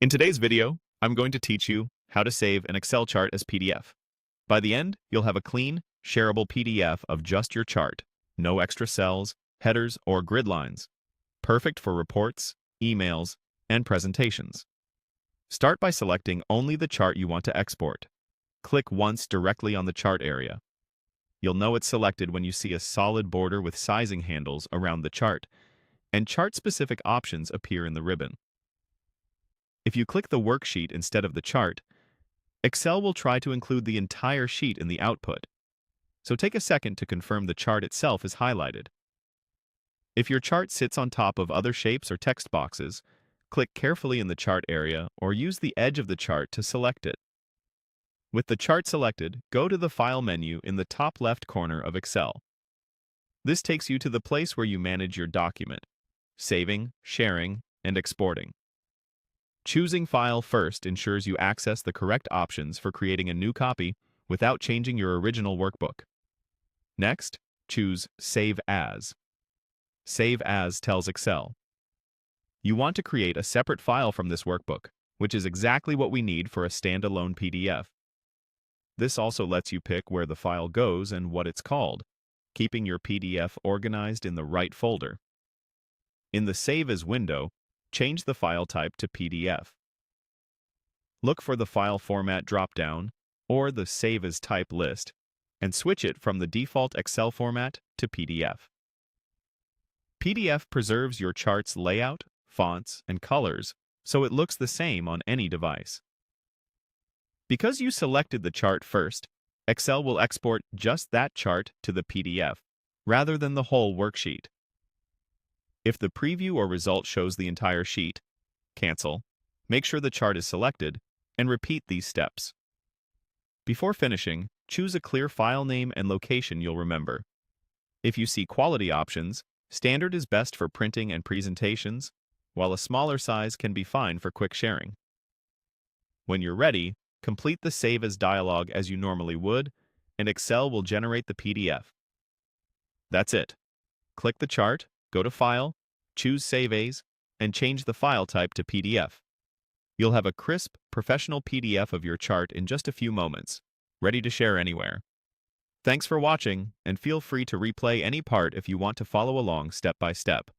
In today's video, I'm going to teach you how to save an Excel chart as PDF. By the end, you'll have a clean, shareable PDF of just your chart, no extra cells, headers, or grid lines. Perfect for reports, emails, and presentations. Start by selecting only the chart you want to export. Click once directly on the chart area. You'll know it's selected when you see a solid border with sizing handles around the chart, and chart-specific options appear in the ribbon. If you click the worksheet instead of the chart, Excel will try to include the entire sheet in the output. So take a second to confirm the chart itself is highlighted. If your chart sits on top of other shapes or text boxes, click carefully in the chart area or use the edge of the chart to select it. With the chart selected, go to the File menu in the top left corner of Excel. This takes you to the place where you manage your document, saving, sharing, and exporting. Choosing File first ensures you access the correct options for creating a new copy without changing your original workbook. Next, choose Save As. Save As tells Excel you want to create a separate file from this workbook, which is exactly what we need for a standalone PDF. This also lets you pick where the file goes and what it's called, keeping your PDF organized in the right folder. In the Save As window, change the file type to PDF. Look for the File Format drop-down or the Save As Type list and switch it from the default Excel format to PDF. PDF preserves your chart's layout, fonts, and colors, so it looks the same on any device. Because you selected the chart first, Excel will export just that chart to the PDF, rather than the whole worksheet. If the preview or result shows the entire sheet, cancel, make sure the chart is selected, and repeat these steps. Before finishing, choose a clear file name and location you'll remember. If you see quality options, standard is best for printing and presentations, while a smaller size can be fine for quick sharing. When you're ready, complete the Save As dialog as you normally would, and Excel will generate the PDF. That's it. Click the chart, go to File, choose Save As, and change the file type to PDF. You'll have a crisp, professional PDF of your chart in just a few moments, ready to share anywhere. Thanks for watching, and feel free to replay any part if you want to follow along step by step.